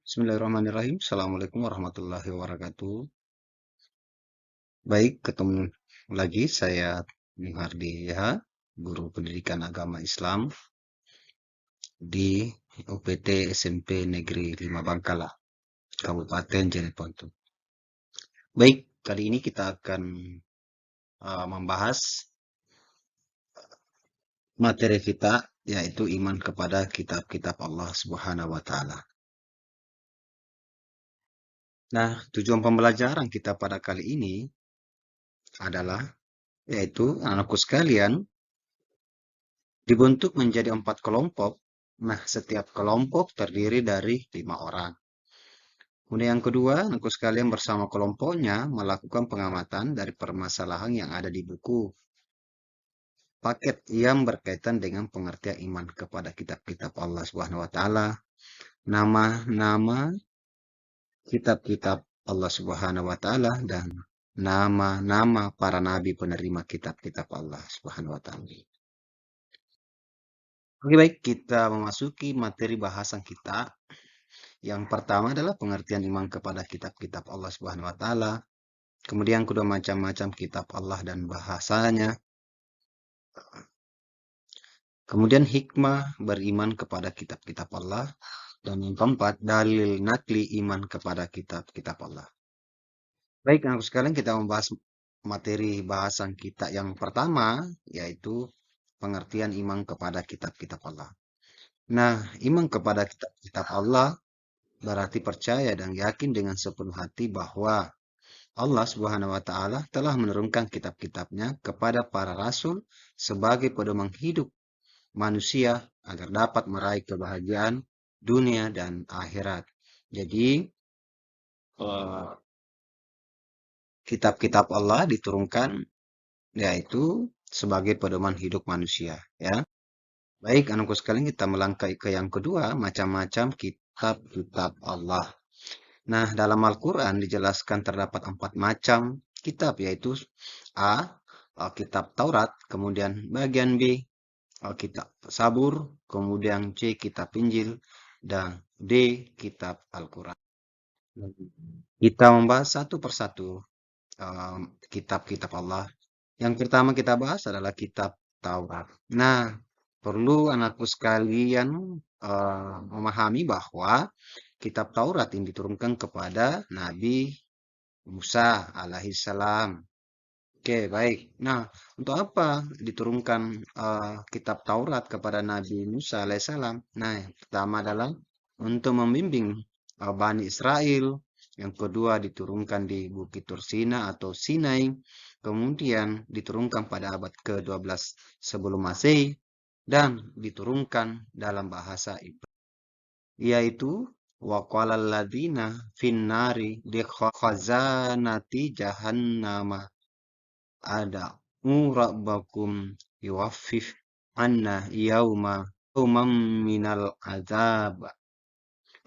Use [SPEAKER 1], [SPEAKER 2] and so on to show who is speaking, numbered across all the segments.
[SPEAKER 1] Bismillahirrahmanirrahim. Assalamualaikum warahmatullahi wabarakatuh. Baik, ketemu lagi saya Muhardi Yaha, guru pendidikan agama Islam di UPT SMP Negeri 5 Bangkala, Kabupaten Jeneponto. Baik, kali ini kita akan membahas materi kita, yaitu iman kepada kitab-kitab Allah Subhanahu wa Ta'ala. Nah, tujuan pembelajaran kita pada kali ini adalah, yaitu anakku sekalian, dibentuk menjadi 4 kelompok. Nah, setiap kelompok terdiri dari 5 orang. Kemudian yang kedua, anakku sekalian bersama kelompoknya melakukan pengamatan dari permasalahan yang ada di buku paket yang berkaitan dengan pengertian iman kepada kitab-kitab Allah Subhanahu wa Ta'ala, nama-nama kitab-kitab Allah Subhanahu wa Ta'ala, dan nama-nama para nabi penerima kitab-kitab Allah Subhanahu wa Ta'ala. Oke, baik, kita memasuki materi bahasan kita. Yang pertama adalah pengertian iman kepada kitab-kitab Allah Subhanahu wa Ta'ala. Kemudian kedua, macam-macam kitab Allah dan bahasanya. Kemudian hikmah beriman kepada kitab-kitab Allah. Dan yang keempat, dalil nakli iman kepada kitab-kitab Allah. Baik, anak sekalian, kita membahas materi bahasan kita yang pertama, yaitu pengertian iman kepada kitab-kitab Allah. Nah, iman kepada kitab-kitab Allah berarti percaya dan yakin dengan sepenuh hati bahwa Allah Subhanahu wa Ta'ala telah menurunkan kitab-kitabnya kepada para rasul sebagai pedoman hidup manusia agar dapat meraih kebahagiaan dunia dan akhirat. Jadi, kitab-kitab Allah diturunkan yaitu sebagai pedoman hidup manusia, ya. Baik, anakku sekalian, kita melangkah ke yang kedua, macam-macam kitab-kitab Allah. Nah, dalam Al-Quran dijelaskan terdapat 4 macam kitab, yaitu A, kitab Taurat, kemudian bagian B, kitab Sabur, kemudian C, kitab Injil, dan D, kitab Al-Quran. Kita membahas satu persatu kitab-kitab Allah. Yang pertama kita bahas adalah kitab Taurat. Nah, perlu anakku sekalian memahami bahwa kitab Taurat yang diturunkan kepada Nabi Musa alaihissalam. Oke, baik. Nah, untuk apa diturunkan kitab Taurat kepada Nabi Musa alaihissalam? Nah, yang pertama adalah untuk membimbing Bani Israel. Yang kedua diturunkan di Bukit Tursina atau Sinai. Kemudian diturunkan pada abad ke-12 sebelum Masehi dan diturunkan dalam bahasa Ibrani, yaitu waqalal ladzina finnari di khazanati jahannama ada rabbakum yuwaffif anna yaumam minal azab.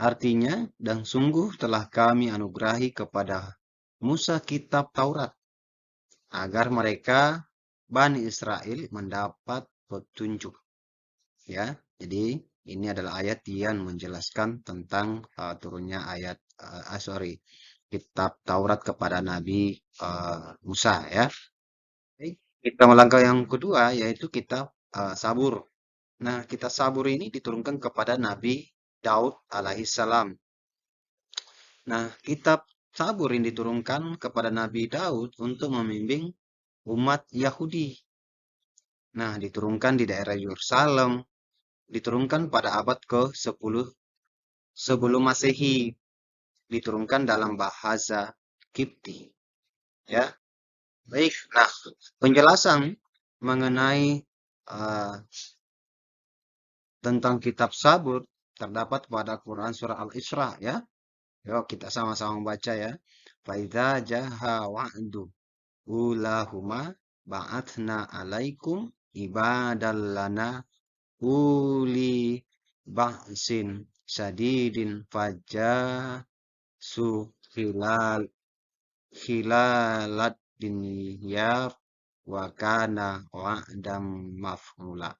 [SPEAKER 1] Artinya, dan sungguh telah kami anugerahi kepada Musa kitab Taurat agar mereka Bani Israel mendapat petunjuk. Ya, jadi ini adalah ayat yang menjelaskan tentang turunnya ayat kitab Taurat kepada Nabi Musa, ya. Baik, kita melangkah yang kedua, yaitu kitab Sabur. Nah, kitab Sabur ini diturunkan kepada Nabi Daud alaihissalam. Nah, kitab Sabur ini diturunkan kepada Nabi Daud untuk membimbing umat Yahudi. Nah, diturunkan di daerah Yerusalem, diturunkan pada abad ke-10 sebelum Masehi, diturunkan dalam bahasa Kipti. Ya, baik. Nah, penjelasan mengenai tentang kitab Sabur terdapat pada Quran surah Al-Isra, ya. Yuk kita sama-sama membaca, ya. Faidza jaha wa'du ulahuma ba'athna alaikum ibadallana uli ba'sin syadidin fajasu khilalat diniyab wa kana wa'dam maf'ula.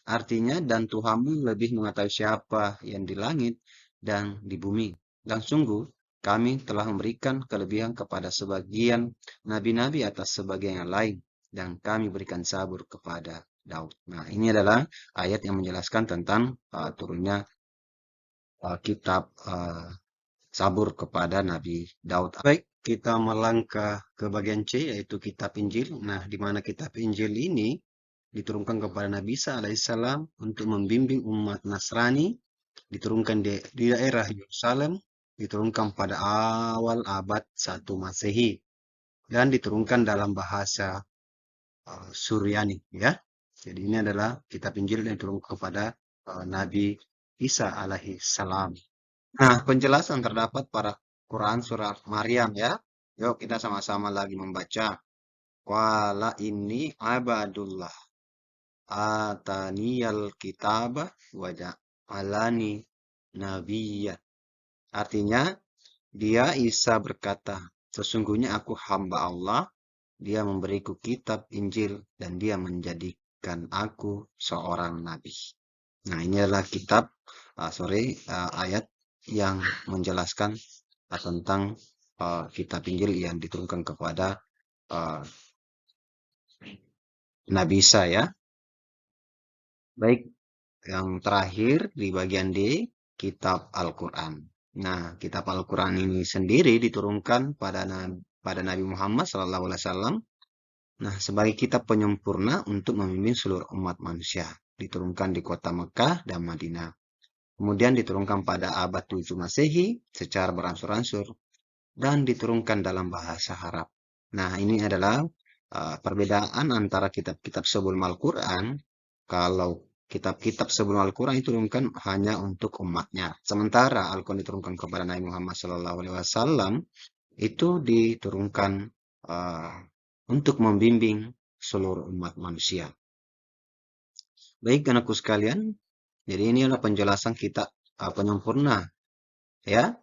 [SPEAKER 1] Artinya, dan Tuhanmu lebih mengetahui siapa yang di langit dan di bumi. Dan sungguh kami telah memberikan kelebihan kepada sebagian nabi-nabi atas sebagian yang lain, dan kami berikan sabur kepada Daud. Nah, ini adalah ayat yang menjelaskan tentang turunnya kitab sabur kepada Nabi Daud. Baik, kita melangkah ke bagian C, yaitu kitab Injil. Nah, di mana kitab Injil ini diturunkan kepada Nabi Isa alaihissalam untuk membimbing umat Nasrani, diturunkan di daerah Yerusalem, diturunkan pada awal abad 1 Masehi, dan diturunkan dalam bahasa Suryani, ya. Jadi ini adalah kitab Injil yang diturunkan kepada Nabi Isa alaihissalam. Nah, penjelasan terdapat pada Quran surat Maryam, ya. Yuk kita sama-sama lagi membaca. Qala inni abadullah ataniyal kitaba wa ja'alani nabiyya. Artinya, dia Isa berkata, sesungguhnya aku hamba Allah, dia memberiku kitab Injil dan dia menjadikan aku seorang nabi. Nah, ini adalah ayat yang menjelaskan tentang kitab Injil yang diturunkan kepada uh, Nabi Isa, ya. Baik, yang terakhir di bagian D, kitab Al-Quran. Nah, kitab Al-Quran ini sendiri diturunkan pada Nabi Muhammad SAW. Nah, sebagai kitab penyempurna untuk membimbing seluruh umat manusia. Diturunkan di kota Mekah dan Madinah. Kemudian diturunkan pada abad 7 Masehi secara beransur-ansur dan diturunkan dalam bahasa Arab. Nah, ini adalah perbedaan antara kitab-kitab sebelum Al-Quran. Kalau kitab-kitab sebelum Al-Quran diturunkan hanya untuk umatnya. Sementara Al-Quran diturunkan kepada Nabi Muhammad SAW, itu diturunkan untuk membimbing seluruh umat manusia. Baik, anakku sekalian, jadi ini adalah penjelasan kitab penyempurna, ya,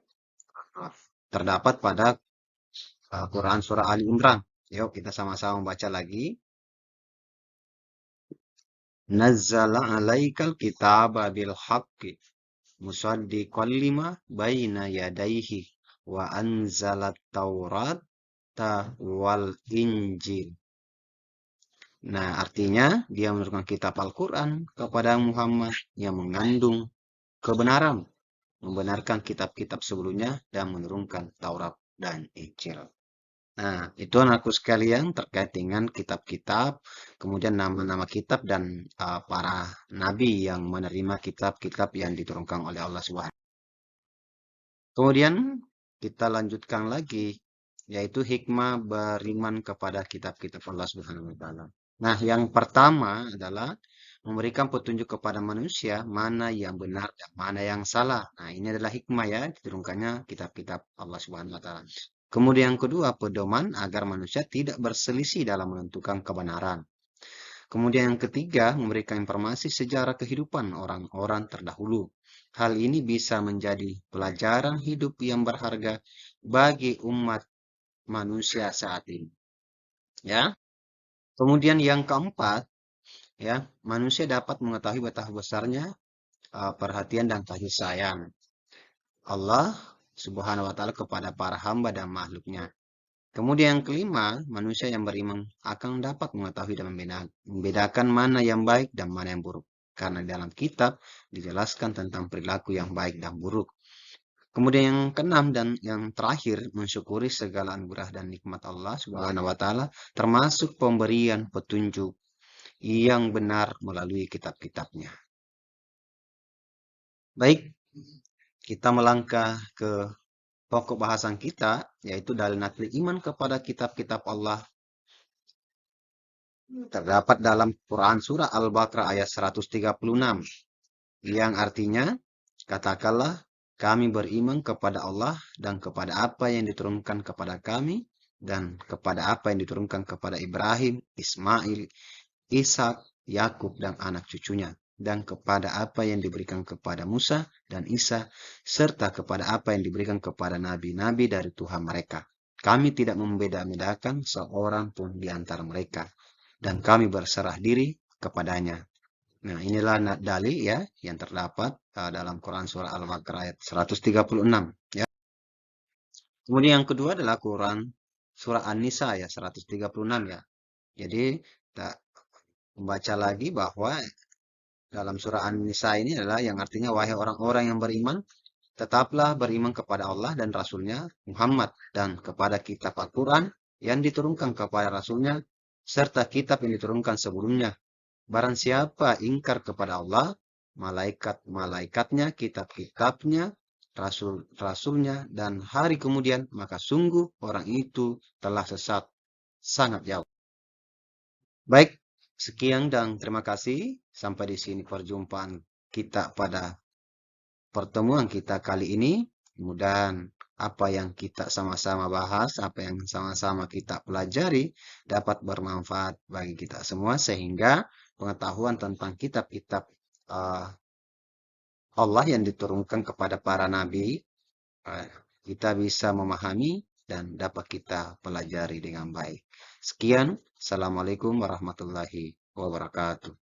[SPEAKER 1] terdapat pada Quran surah Ali Imran. Yuk kita sama-sama membaca lagi. Nazzala alaikal kitaba bil haqqi musaddiqan lima baina yadayhi wa anzalat taurata wal injil. Nah, artinya dia menurunkan kitab Al-Quran kepada Muhammad yang mengandung kebenaran, membenarkan kitab-kitab sebelumnya dan menurunkan Taurat dan Injil. Nah, itu anakku sekalian terkait dengan kitab-kitab, kemudian nama-nama kitab dan para nabi yang menerima kitab-kitab yang diturunkan oleh Allah Subhanahu. Kemudian kita lanjutkan lagi, yaitu hikmah beriman kepada kitab-kitab Allah Subhanahu wa taala. Nah, yang pertama adalah memberikan petunjuk kepada manusia mana yang benar dan mana yang salah. Nah, ini adalah hikmah, ya, diturunkannya kitab-kitab Allah Subhanahu wa taala. Kemudian yang kedua, pedoman agar manusia tidak berselisih dalam menentukan kebenaran. Kemudian yang ketiga, memberikan informasi sejarah kehidupan orang-orang terdahulu. Hal ini bisa menjadi pelajaran hidup yang berharga bagi umat manusia saat ini. Ya. Kemudian yang keempat, ya, manusia dapat mengetahui betapa besarnya perhatian dan kasih sayang Allah Subhanahu wa taala kepada para hamba dan makhluknya. Kemudian yang kelima, manusia yang beriman akan dapat mengetahui dan membedakan mana yang baik dan mana yang buruk. Karena dalam kitab dijelaskan tentang perilaku yang baik dan buruk. Kemudian yang keenam dan yang terakhir, mensyukuri segala anugerah dan nikmat Allah Subhanahu wa taala, termasuk pemberian petunjuk yang benar melalui kitab-kitabnya. Baik, kita melangkah ke pokok bahasan kita, yaitu dalil nakli iman kepada kitab-kitab Allah. Terdapat dalam Quran surah Al-Baqarah ayat 136, yang artinya, katakanlah, kami beriman kepada Allah dan kepada apa yang diturunkan kepada kami dan kepada apa yang diturunkan kepada Ibrahim, Ismail, Ishak, Yakub dan anak cucunya, dan kepada apa yang diberikan kepada Musa dan Isa, serta kepada apa yang diberikan kepada nabi-nabi dari Tuhan mereka. Kami tidak membeda-bedakan seorang pun di antara mereka, dan kami berserah diri kepadanya. Nah, inilah dalil, ya, yang terdapat dalam Quran surah Al-Baqarah ayat 136, ya. Kemudian yang kedua adalah Quran surah An-Nisa ya 136 ya. Jadi kita membaca lagi bahwa dalam surah An-Nisa ini adalah yang artinya wahai orang-orang yang beriman, tetaplah beriman kepada Allah dan Rasulnya Muhammad dan kepada kitab Al-Quran yang diturunkan kepada Rasulnya serta kitab yang diturunkan sebelumnya. Barang siapa ingkar kepada Allah, malaikat-malaikatnya, kitab-kitabnya, rasul-rasulnya, dan hari kemudian, maka sungguh orang itu telah sesat sangat jauh. Baik, sekian dan terima kasih. Sampai di sini perjumpaan kita pada pertemuan kita kali ini. Mudah-mudahan apa yang kita sama-sama bahas, apa yang sama-sama kita pelajari dapat bermanfaat bagi kita semua sehingga pengetahuan tentang kitab-kitab uh, Allah yang diturunkan kepada para nabi uh, kita bisa memahami dan dapat kita pelajari dengan baik. Sekian, Assalamualaikum warahmatullahi wabarakatuh.